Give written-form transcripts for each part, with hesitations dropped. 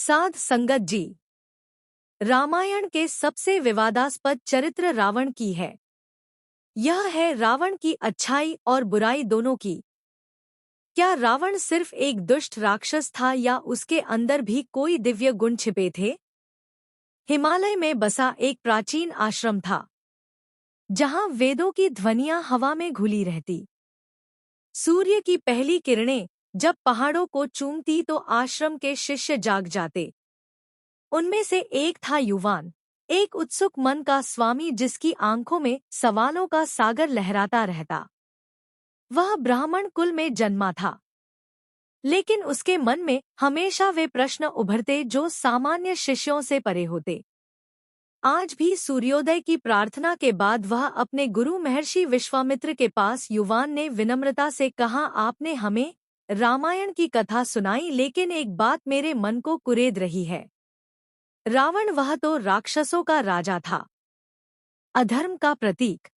साध संगत जी। रामायण के सबसे विवादास्पद चरित्र रावण की है। यह है रावण की अच्छाई और बुराई दोनों की। क्या रावण सिर्फ एक दुष्ट राक्षस था या उसके अंदर भी कोई दिव्य गुण छिपे थे? हिमालय में बसा एक प्राचीन आश्रम था, जहां वेदों की ध्वनियां हवा में घुली रहती। सूर्य की पहली किरणें जब पहाड़ों को चूमती तो आश्रम के शिष्य जाग जाते। उनमें से एक था युवान, एक उत्सुक मन का स्वामी जिसकी आंखों में सवालों का सागर लहराता रहता। वह ब्राह्मण कुल में जन्मा था, लेकिन उसके मन में हमेशा वे प्रश्न उभरते जो सामान्य शिष्यों से परे होते। आज भी सूर्योदय की प्रार्थना के बाद वह अपने गुरु महर्षि विश्वामित्र के पास युवान ने विनम्रता से कहा, आपने हमें रामायण की कथा सुनाई, लेकिन एक बात मेरे मन को कुरेद रही है। रावण वह तो राक्षसों का राजा था, अधर्म का प्रतीक।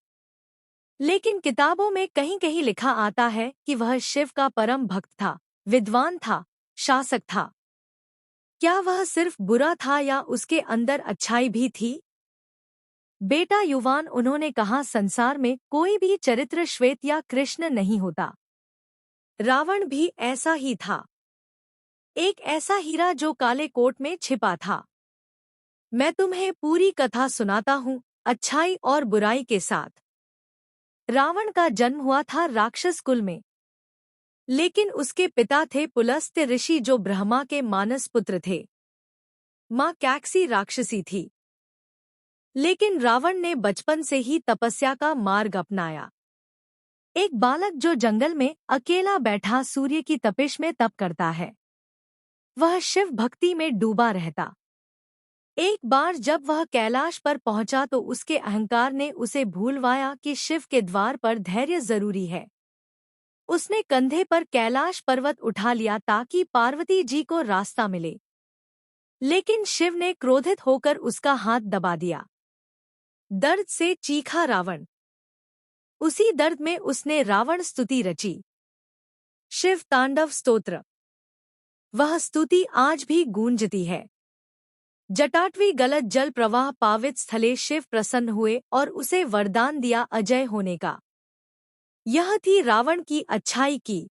लेकिन किताबों में कहीं कहीं लिखा आता है कि वह शिव का परम भक्त था, विद्वान था, शासक था। क्या वह सिर्फ बुरा था या उसके अंदर अच्छाई भी थी? बेटा युवान, उन्होंने कहा, संसार में कोई भी चरित्र श्वेत या कृष्ण नहीं होता। रावण भी ऐसा ही था, एक ऐसा हीरा जो काले कोट में छिपा था। मैं तुम्हें पूरी कथा सुनाता हूँ, अच्छाई और बुराई के साथ। रावण का जन्म हुआ था राक्षस कुल में, लेकिन उसके पिता थे पुलस्त्य ऋषि जो ब्रह्मा के मानस पुत्र थे। माँ कैकसी राक्षसी थी, लेकिन रावण ने बचपन से ही तपस्या का मार्ग अपनाया। एक बालक जो जंगल में अकेला बैठा सूर्य की तपिश में तप करता है, वह शिव भक्ति में डूबा रहता। एक बार जब वह कैलाश पर पहुंचा तो उसके अहंकार ने उसे भूलवाया कि शिव के द्वार पर धैर्य जरूरी है। उसने कंधे पर कैलाश पर्वत उठा लिया ताकि पार्वती जी को रास्ता मिले, लेकिन शिव ने क्रोधित होकर उसका हाथ दबा दिया। दर्द से चीखा रावण। उसी दर्द में उसने रावण स्तुति रची, शिव तांडव स्तोत्र। वह स्तुति आज भी गूंजती है। जटाटवी गलत जल प्रवाह पावित स्थले शिव प्रसन्न हुए और उसे वरदान दिया अजय होने का। यह थी रावण की अच्छाई की।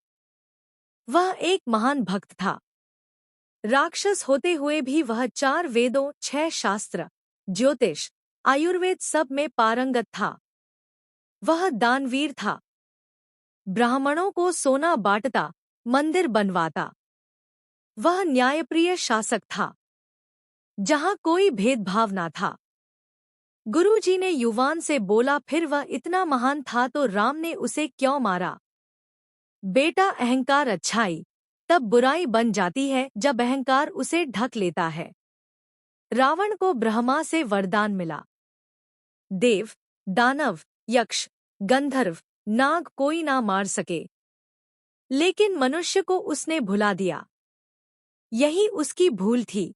वह एक महान भक्त था। राक्षस होते हुए भी वह 4 वेदों, 6 शास्त्र, ज्योतिष, आयुर्वेद सब में पारंगत था। वह दानवीर था, ब्राह्मणों को सोना बांटता, मंदिर बनवाता। वह न्यायप्रिय शासक था, जहां कोई भेदभाव ना था। गुरुजी ने युवान से बोला, फिर वह इतना महान था तो राम ने उसे क्यों मारा? बेटा, अहंकार अच्छाई तब बुराई बन जाती है जब अहंकार उसे ढक लेता है। रावण को ब्रह्मा से वरदान मिला। देव, दानव, यक्ष, गंधर्व, नाग कोई ना मार सके, लेकिन मनुष्य को उसने भुला दिया। यही उसकी भूल थी।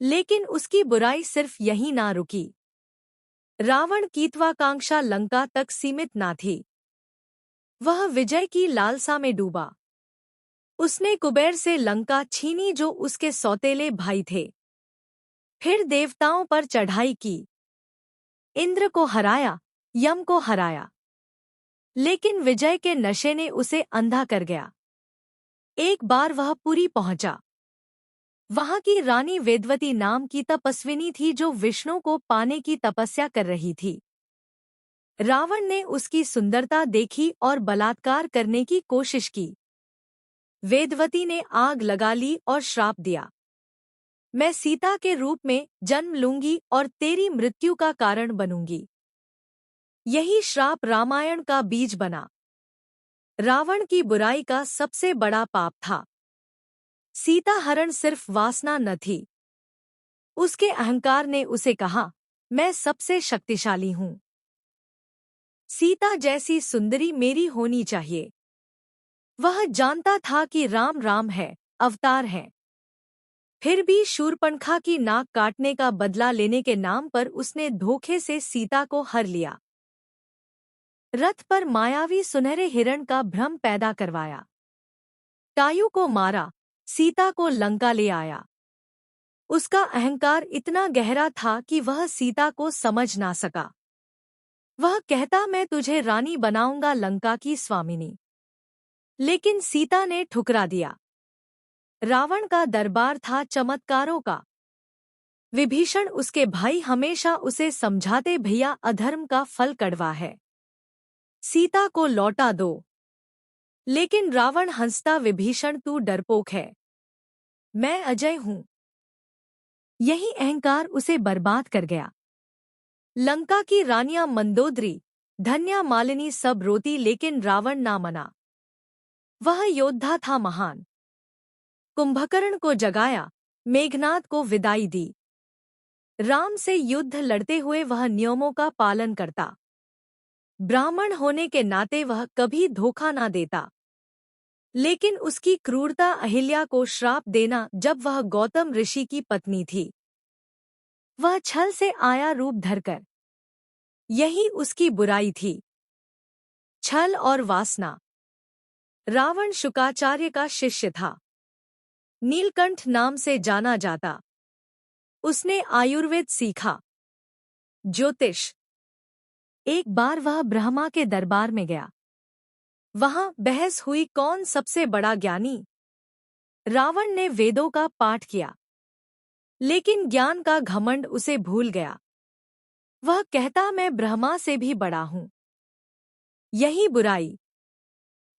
लेकिन उसकी बुराई सिर्फ यहीं ना रुकी। रावण की त्वाकांक्षा लंका तक सीमित ना थी। वह विजय की लालसा में डूबा। उसने कुबेर से लंका छीनी जो उसके सौतेले भाई थे। फिर देवताओं पर चढ़ाई की, इंद्र को हराया, यम को हराया, लेकिन विजय के नशे ने उसे अंधा कर गया। एक बार वह पुरी पहुंचा। वहां की रानी वेदवती नाम की तपस्विनी थी जो विष्णु को पाने की तपस्या कर रही थी। रावण ने उसकी सुंदरता देखी और बलात्कार करने की कोशिश की। वेदवती ने आग लगा ली और श्राप दिया, मैं सीता के रूप में जन्म लूंगी और तेरी मृत्यु का कारण बनूंगी। यही श्राप रामायण का बीज बना। रावण की बुराई का सबसे बड़ा पाप था सीता हरण सिर्फ वासना न थी। उसके अहंकार ने उसे कहा, मैं सबसे शक्तिशाली हूं। सीता जैसी सुंदरी मेरी होनी चाहिए। वह जानता था कि राम राम है, अवतार है। फिर भी शूर्पणखा की नाक काटने का बदला लेने के नाम पर उसने धोखे से सीता को हर लिया। रथ पर मायावी सुनहरे हिरण का भ्रम पैदा करवाया। टायु को मारा, सीता को लंका ले आया। उसका अहंकार इतना गहरा था कि वह सीता को समझ ना सका। वह कहता, मैं तुझे रानी बनाऊंगा, लंका की स्वामिनी। लेकिन सीता ने ठुकरा दिया। रावण का दरबार था चमत्कारों का। विभीषण उसके भाई हमेशा उसे समझाते, भैया अधर्म का फल कड़वा है, सीता को लौटा दो। लेकिन रावण हंसता, विभीषण तू डरपोक है, मैं अजय हूं। यही अहंकार उसे बर्बाद कर गया। लंका की रानियां मंदोदरी, धन्या, मालिनी सब रोती, लेकिन रावण ना मना। वह योद्धा था महान। कुंभकर्ण को जगाया, मेघनाद को विदाई दी। राम से युद्ध लड़ते हुए वह नियमों का पालन करता। ब्राह्मण होने के नाते वह कभी धोखा ना देता। लेकिन उसकी क्रूरता अहिल्या को श्राप देना जब वह गौतम ऋषि की पत्नी थी। वह छल से आया रूप धरकर। यही उसकी बुराई थी, छल और वासना। रावण शुकाचार्य का शिष्य था। नीलकंठ नाम से जाना जाता। उसने आयुर्वेद सीखा, ज्योतिष। एक बार वह ब्रह्मा के दरबार में गया। वहां बहस हुई, कौन सबसे बड़ा ज्ञानी। रावण ने वेदों का पाठ किया, लेकिन ज्ञान का घमंड उसे भूल गया। वह कहता, मैं ब्रह्मा से भी बड़ा हूं। यही बुराई।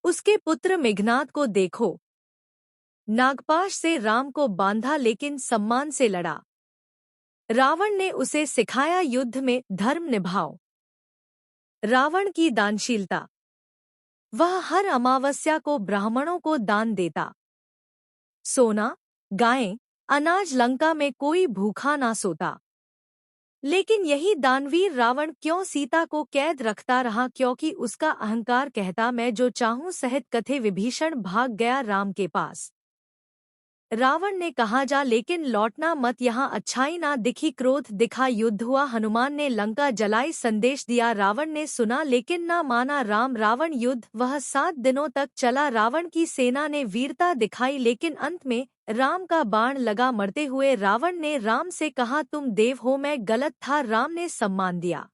उसके पुत्र मेघनाद को देखो, नागपाश से राम को बांधा लेकिन सम्मान से लड़ा। रावण ने उसे सिखाया, युद्ध में धर्म निभाओ। रावण की दानशीलता। वह हर अमावस्या को ब्राह्मणों को दान देता। सोना, गायें, अनाज, लंका में कोई भूखा ना सोता। लेकिन यही दानवीर रावण क्यों सीता को कैद रखता रहा? क्योंकि उसका अहंकार कहता, मैं जो चाहूं सहित कथे। विभीषण भाग गया राम के पास। रावण ने कहा, जा लेकिन लौटना मत, यहाँ अच्छाई ना दिखी। क्रोध दिखा, युद्ध हुआ। हनुमान ने लंका जलाई, संदेश दिया। रावण ने सुना लेकिन ना माना। राम रावण युद्ध वह 7 दिनों तक चला। रावण की सेना ने वीरता दिखाई, लेकिन अंत में राम का बाण लगा मरते हुए। रावण ने राम से कहा, तुम देव हो, मैं गलत था। राम ने सम्मान दिया।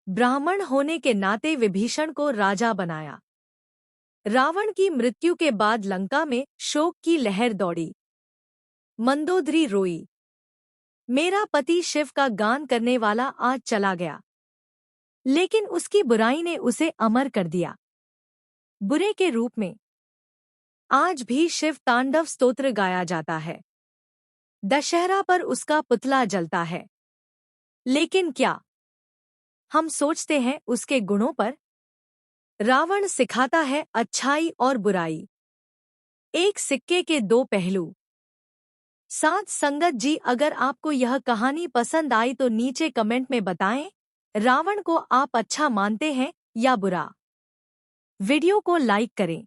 ब्राह्मण होने के नाते विभीषण को राजा बनाया। रावण की मृत्यु के बाद लंका में शोक की लहर दौड़ी। मंदोदरी रोई, मेरा पति शिव का गान करने वाला आज चला गया। लेकिन उसकी बुराई ने उसे अमर कर दिया। बुरे के रूप में आज भी शिव तांडव स्तोत्र गाया जाता है। दशहरा पर उसका पुतला जलता है। लेकिन क्या हम सोचते हैं उसके गुणों पर? रावण सिखाता है अच्छाई और बुराई, एक सिक्के के 2 पहलू। साथ संगत जी, अगर आपको यह कहानी पसंद आई तो नीचे कमेंट में बताएं, रावण को आप अच्छा मानते हैं या बुरा। वीडियो को लाइक करें।